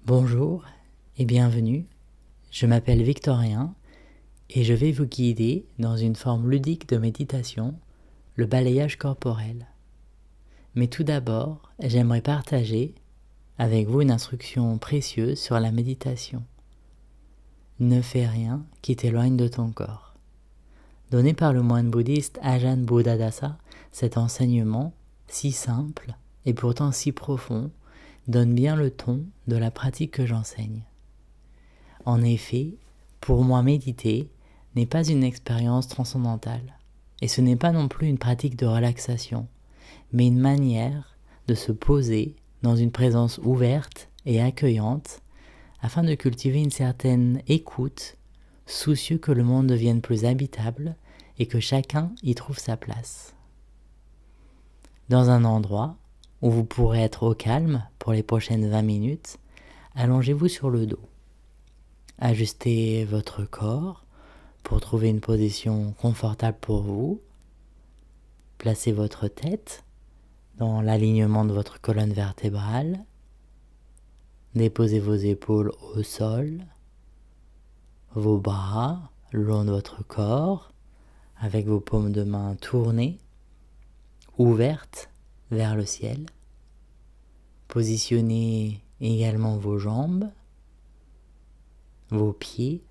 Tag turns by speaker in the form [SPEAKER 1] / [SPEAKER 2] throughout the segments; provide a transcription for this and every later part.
[SPEAKER 1] Bonjour et bienvenue, je m'appelle Victorien et je vais vous guider dans une forme ludique de méditation, le balayage corporel. Mais tout d'abord, j'aimerais partager avec vous une instruction précieuse sur la méditation. Ne fais rien qui t'éloigne de ton corps. Donné par le moine bouddhiste Ajahn Buddhadasa, cet enseignement, si simple et pourtant si profond, donne bien le ton de la pratique que j'enseigne. En effet, pour moi méditer n'est pas une expérience transcendantale, et ce n'est pas non plus une pratique de relaxation, mais une manière de se poser dans une présence ouverte et accueillante afin de cultiver une certaine écoute, soucieux que le monde devienne plus habitable et que chacun y trouve sa place. Dans un endroit où vous pourrez être au calme pour les prochaines 20 minutes, allongez-vous sur le dos. Ajustez votre corps pour trouver une position confortable pour vous. Placez votre tête dans l'alignement de votre colonne vertébrale. Déposez vos épaules au sol, vos bras le long de votre corps, avec vos paumes de main tournées, ouvertes vers le ciel. Positionnez également vos jambes, vos pieds,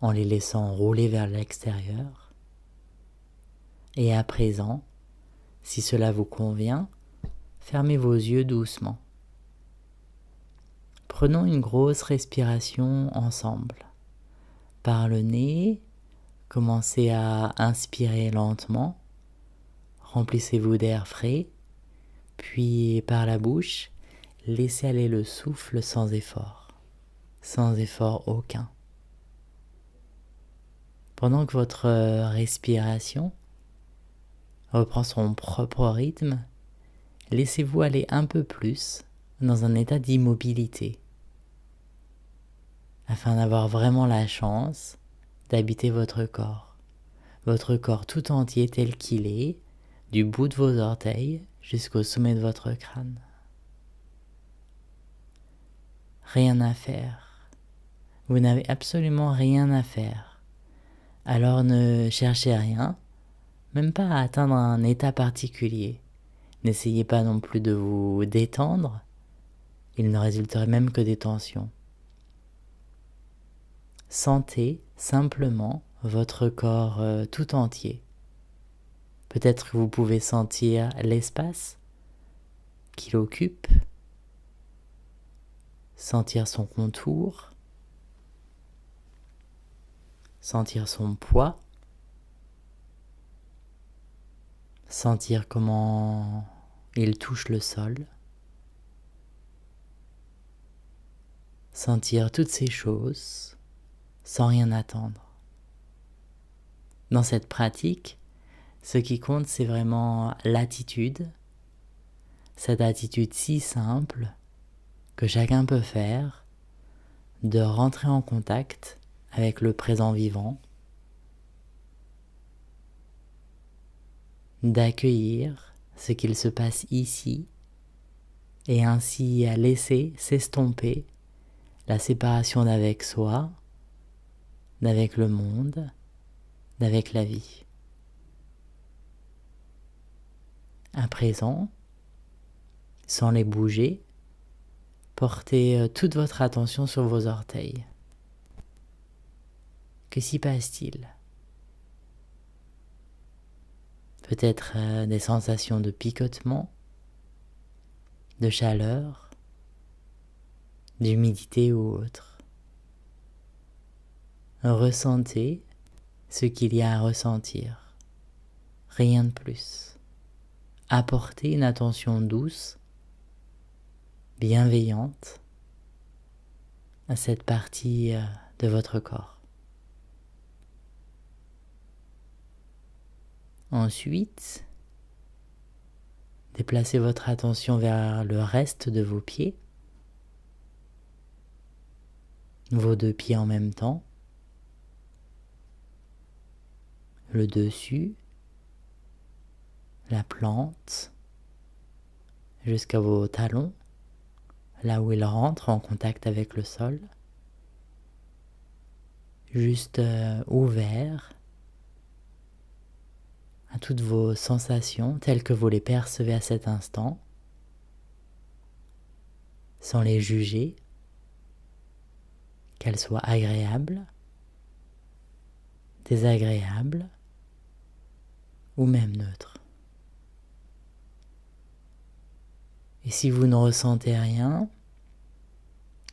[SPEAKER 1] en les laissant rouler vers l'extérieur. Et à présent, si cela vous convient, fermez vos yeux doucement. Prenons une grosse respiration ensemble. Par le nez, commencez à inspirer lentement. Remplissez-vous d'air frais. Puis par la bouche, laissez aller le souffle sans effort aucun. Pendant que votre respiration reprend son propre rythme, laissez-vous aller un peu plus dans un état d'immobilité, afin d'avoir vraiment la chance d'habiter votre corps tout entier tel qu'il est, du bout de vos orteils jusqu'au sommet de votre crâne. Rien à faire. Vous n'avez absolument rien à faire. Alors ne cherchez rien, même pas à atteindre un état particulier. N'essayez pas non plus de vous détendre, il ne résulterait même que des tensions. Sentez simplement votre corps tout entier. Peut-être que vous pouvez sentir l'espace qu'il occupe, sentir son contour, sentir son poids, sentir comment il touche le sol, sentir toutes ces choses sans rien attendre. Dans cette pratique, ce qui compte, c'est vraiment l'attitude, cette attitude si simple que chacun peut faire, de rentrer en contact avec le présent vivant, d'accueillir ce qu'il se passe ici et ainsi à laisser s'estomper la séparation d'avec soi, d'avec le monde, d'avec la vie. À présent, sans les bouger, portez toute votre attention sur vos orteils. Que s'y passe-t-il ? Peut-être des sensations de picotement, de chaleur, d'humidité ou autre. Ressentez ce qu'il y a à ressentir, rien de plus. Apportez une attention douce, bienveillante à cette partie de votre corps. Ensuite, déplacez votre attention vers le reste de vos pieds, vos deux pieds en même temps, le dessus, la plante, jusqu'à vos talons, là où il rentre en contact avec le sol, juste ouvert à toutes vos sensations telles que vous les percevez à cet instant, sans les juger, qu'elles soient agréables, désagréables ou même neutres. Et si vous ne ressentez rien,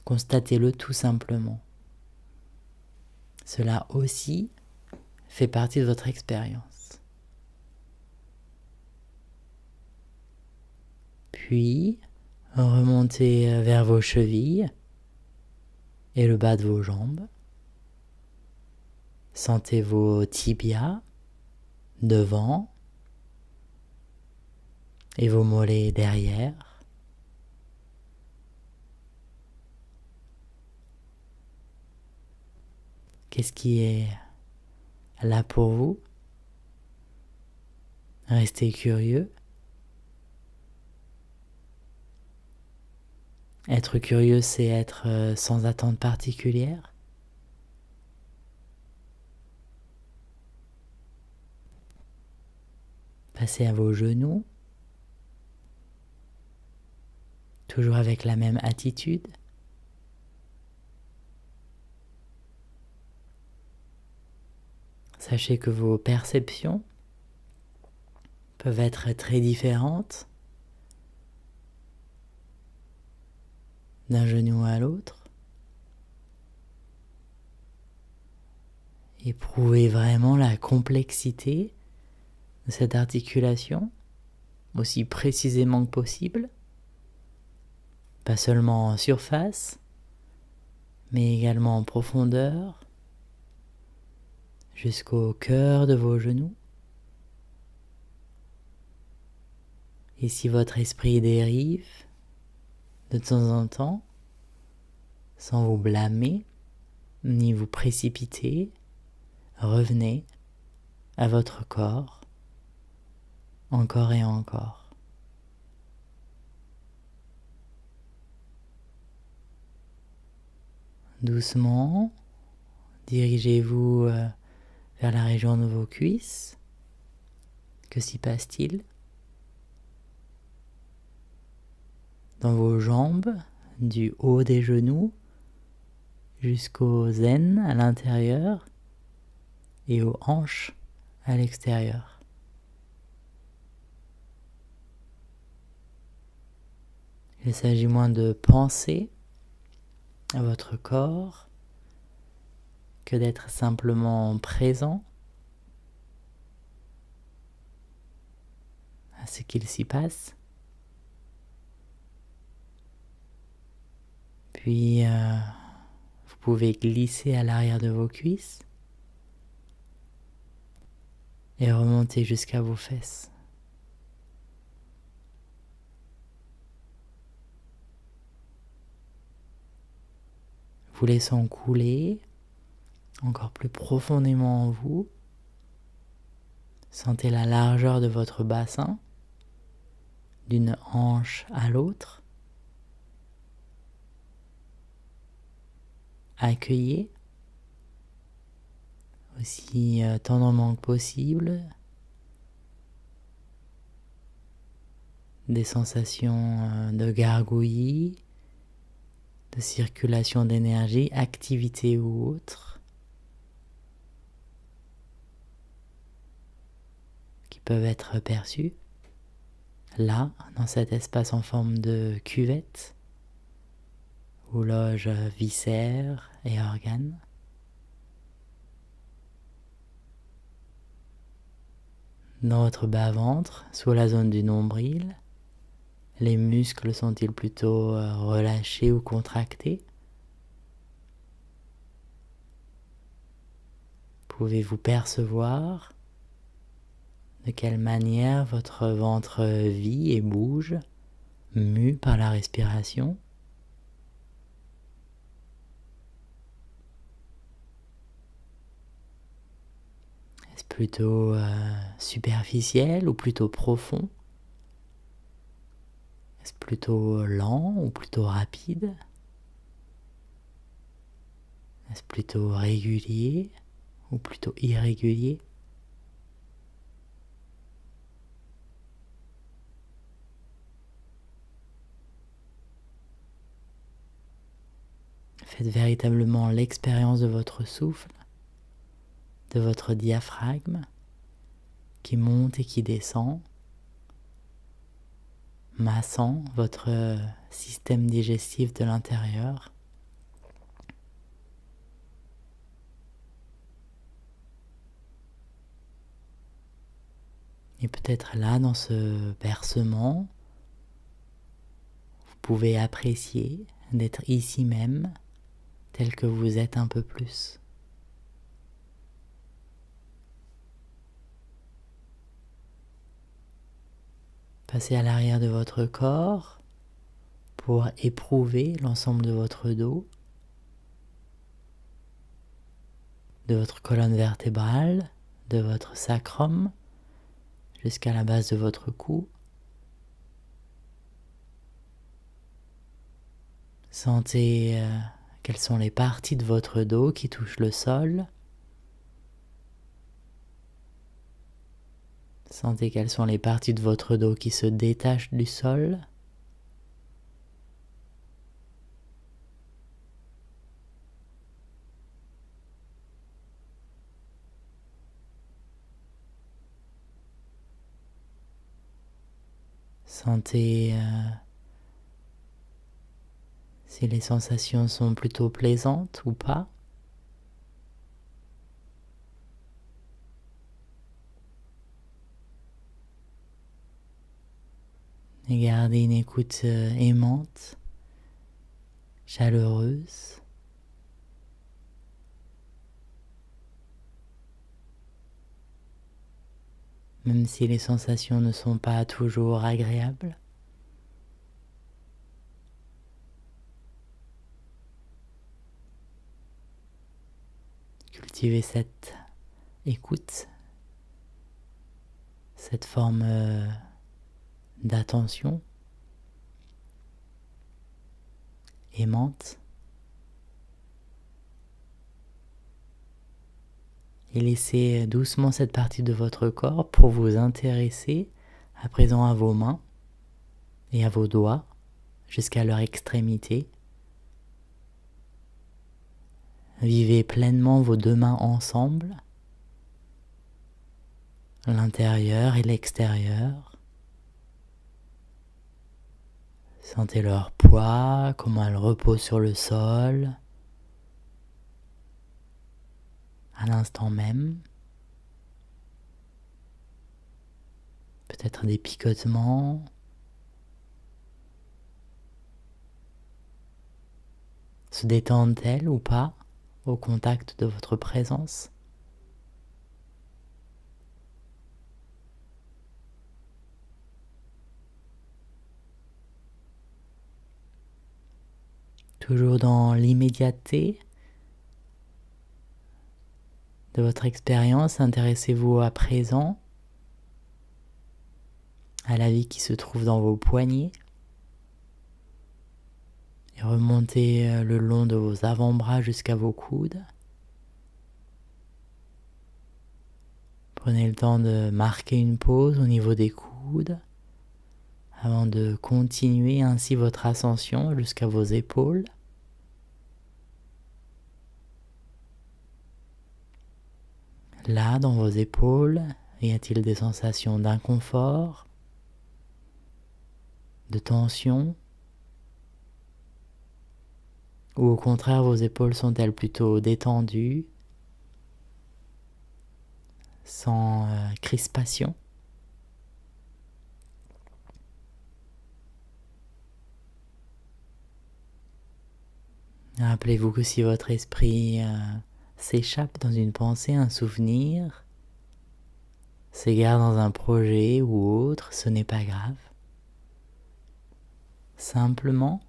[SPEAKER 1] constatez-le tout simplement. Cela aussi fait partie de votre expérience. Puis, remontez vers vos chevilles et le bas de vos jambes. Sentez vos tibias devant et vos mollets derrière. Qu'est-ce qui est là pour vous? Restez curieux. Être curieux, c'est être sans attente particulière. Passez à vos genoux, toujours avec la même attitude. Sachez que vos perceptions peuvent être très différentes d'un genou à l'autre. Éprouvez vraiment la complexité de cette articulation aussi précisément que possible, pas seulement en surface, mais également en profondeur, jusqu'au cœur de vos genoux. Et si votre esprit dérive de temps en temps, sans vous blâmer, ni vous précipiter, revenez à votre corps, encore et encore. Doucement, dirigez-vous vers la région de vos cuisses. Que s'y passe-t-il? Dans vos jambes, du haut des genoux jusqu'aux aines à l'intérieur et aux hanches à l'extérieur. Il s'agit moins de penser à votre corps que d'être simplement présent à ce qu'il s'y passe. Puis vous pouvez glisser à l'arrière de vos cuisses et remonter jusqu'à vos fesses. Vous laissant couler encore plus profondément en vous. Sentez la largeur de votre bassin, d'une hanche à l'autre. Accueillez aussi tendrement que possible des sensations de gargouillis, de circulation d'énergie, activité ou autre, qui peuvent être perçues là, dans cet espace en forme de cuvette où logent viscères et organes. Dans votre bas-ventre, sous la zone du nombril, les muscles sont-ils plutôt relâchés ou contractés? Pouvez-vous percevoir de quelle manière votre ventre vit et bouge, mu par la respiration? Est-ce plutôt superficiel ou plutôt profond? Est-ce plutôt lent ou plutôt rapide? Est-ce plutôt régulier ou plutôt irrégulier? Faites véritablement l'expérience de votre souffle, de votre diaphragme qui monte et qui descend, massant votre système digestif de l'intérieur. Et peut-être là, dans ce bercement, vous pouvez apprécier d'être ici même, tel que vous êtes un peu plus. Passez à l'arrière de votre corps pour éprouver l'ensemble de votre dos, de votre colonne vertébrale, de votre sacrum, jusqu'à la base de votre cou. Sentez quelles sont les parties de votre dos qui touchent le sol. Sentez quelles sont les parties de votre dos qui se détachent du sol. Sentez si les sensations sont plutôt plaisantes ou pas. Et gardez une écoute aimante, chaleureuse. Même si les sensations ne sont pas toujours agréables. Cultivez cette écoute, cette forme d'attention aimante. Et laissez doucement cette partie de votre corps pour vous intéresser à présent à vos mains et à vos doigts jusqu'à leur extrémité. Vivez pleinement vos deux mains ensemble, l'intérieur et l'extérieur. Sentez leur poids, comment elles reposent sur le sol, à l'instant même. Peut-être des picotements. Se détendent-elles ou pas au contact de votre présence? Toujours dans l'immédiateté de votre expérience, intéressez-vous à présent à la vie qui se trouve dans vos poignets et remontez le long de vos avant-bras jusqu'à vos coudes. Prenez le temps de marquer une pause au niveau des coudes avant de continuer ainsi votre ascension jusqu'à vos épaules. Là, dans vos épaules, y a-t-il des sensations d'inconfort, de tension? Ou au contraire, vos épaules sont-elles plutôt détendues, sans crispation? Rappelez-vous que si votre esprit s'échappe dans une pensée, un souvenir, s'égare dans un projet ou autre, ce n'est pas grave. Simplement,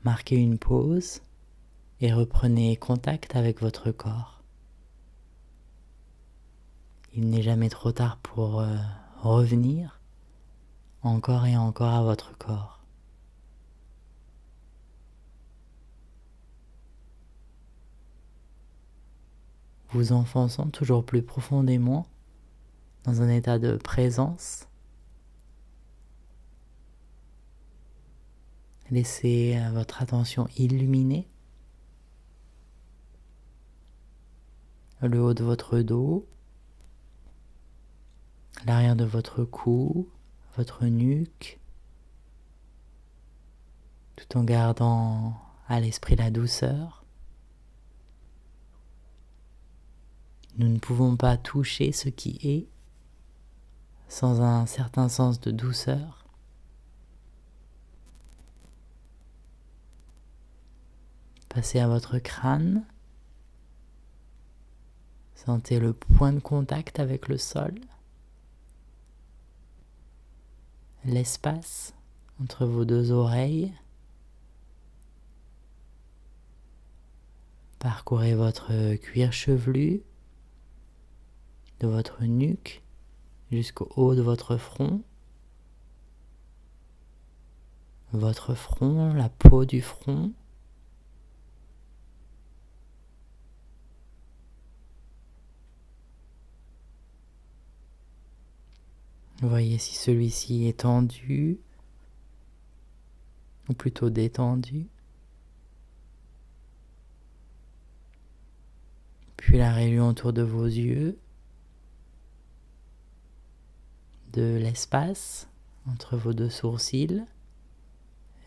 [SPEAKER 1] marquez une pause et reprenez contact avec votre corps. Il n'est jamais trop tard pour revenir encore et encore à votre corps. Vous enfonçant toujours plus profondément dans un état de présence. Laissez votre attention illuminer le haut de votre dos, l'arrière de votre cou, votre nuque, tout en gardant à l'esprit la douceur. Nous ne pouvons pas toucher ce qui est sans un certain sens de douceur. Passez à votre crâne. Sentez le point de contact avec le sol. L'espace entre vos deux oreilles. Parcourez votre cuir chevelu, de votre nuque jusqu'au haut de votre front, la peau du front. Voyez si celui-ci est tendu ou plutôt détendu. Puis la région autour de vos yeux, de l'espace entre vos deux sourcils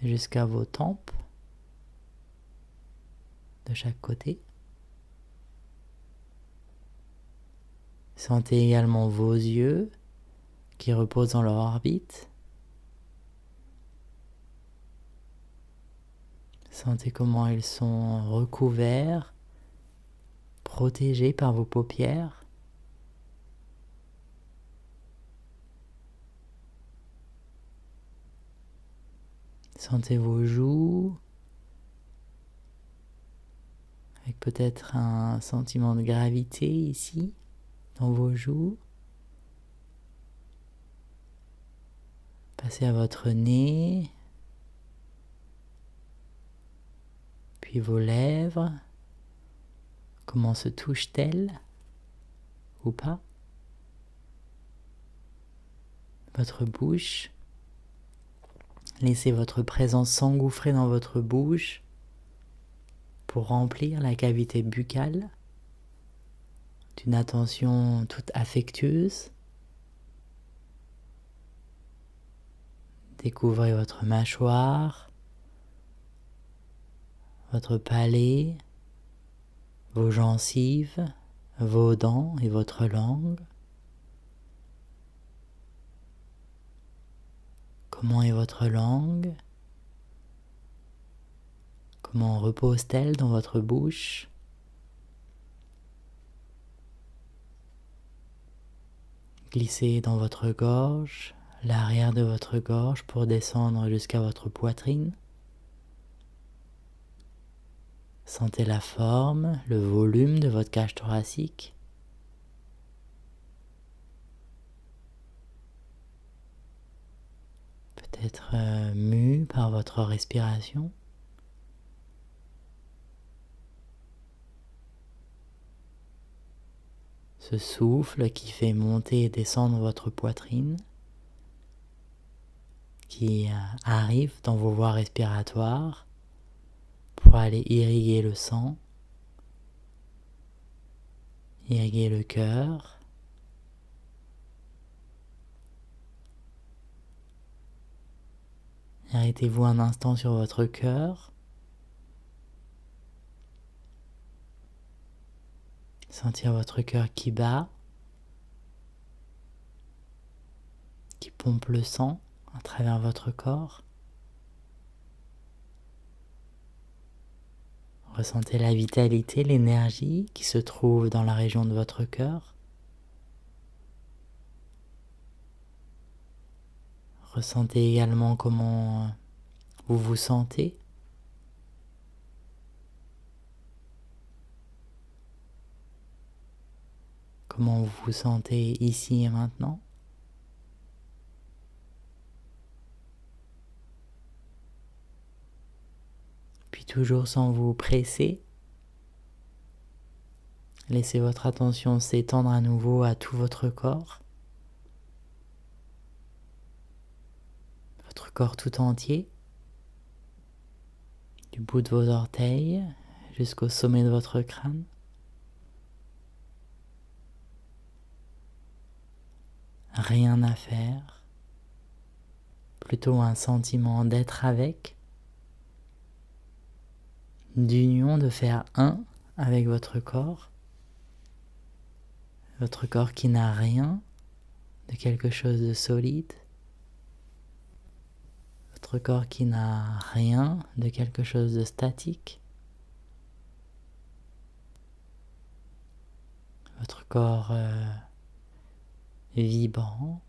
[SPEAKER 1] jusqu'à vos tempes de chaque côté. Sentez également vos yeux qui reposent dans leur orbite. Sentez comment ils sont recouverts, protégés par vos paupières. Sentez vos joues, avec peut-être un sentiment de gravité ici, dans vos joues. Passez à votre nez, puis vos lèvres. Comment se touchent-elles ou pas? Votre bouche. Laissez votre présence s'engouffrer dans votre bouche pour remplir la cavité buccale d'une attention toute affectueuse. Découvrez votre mâchoire, votre palais, vos gencives, vos dents et votre langue. Comment est votre langue? Comment repose-t-elle dans votre bouche? Glissez dans votre gorge, l'arrière de votre gorge pour descendre jusqu'à votre poitrine. Sentez la forme, le volume de votre cage thoracique. Peut-être mu par votre respiration. Ce souffle qui fait monter et descendre votre poitrine, qui arrive dans vos voies respiratoires pour aller irriguer le sang, irriguer le cœur. Arrêtez-vous un instant sur votre cœur. Sentir votre cœur qui bat, qui pompe le sang à travers votre corps. Ressentez la vitalité, l'énergie qui se trouve dans la région de votre cœur. Ressentez également comment vous vous sentez. Comment vous vous sentez ici et maintenant. puis toujours sans vous presser, laissez votre attention s'étendre à nouveau à tout votre corps tout entier, du bout de vos orteils jusqu'au sommet de votre crâne. Rien à faire, plutôt un sentiment d'être avec, d'union, de faire un avec votre corps qui n'a rien de quelque chose de solide, votre corps qui n'a rien de quelque chose de statique, votre corps vibrant,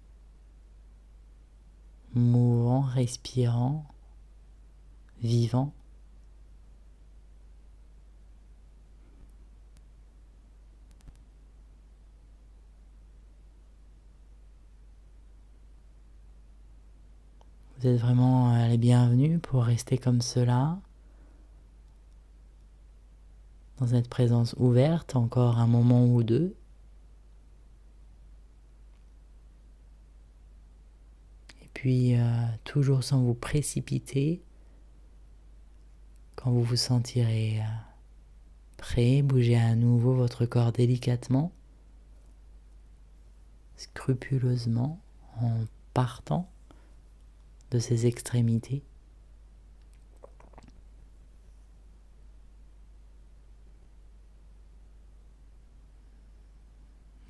[SPEAKER 1] mouvant, respirant, vivant. Vous êtes vraiment les bienvenus pour rester comme cela, dans cette présence ouverte, encore un moment ou deux. Et puis, toujours sans vous précipiter, quand vous vous sentirez prêt, bougez à nouveau votre corps délicatement, scrupuleusement, en partant de ses extrémités.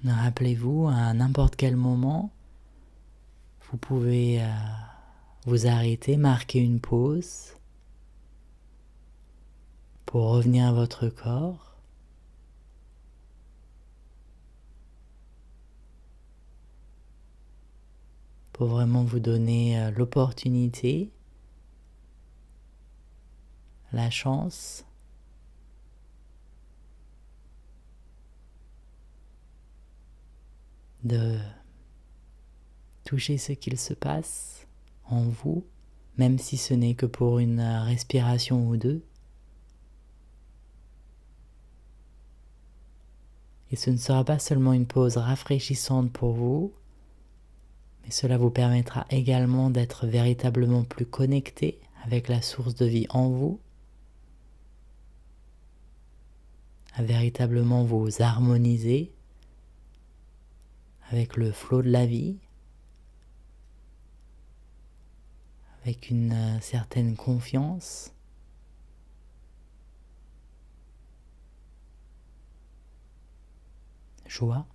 [SPEAKER 1] Rappelez-vous, à n'importe quel moment, vous pouvez vous arrêter, marquer une pause pour revenir à votre corps. Pour vraiment vous donner l'opportunité, la chance de toucher ce qu'il se passe en vous, même si ce n'est que pour une respiration ou deux. Et ce ne sera pas seulement une pause rafraîchissante pour vous, mais cela vous permettra également d'être véritablement plus connecté avec la source de vie en vous, à véritablement vous harmoniser avec le flot de la vie, avec une certaine confiance. Joie.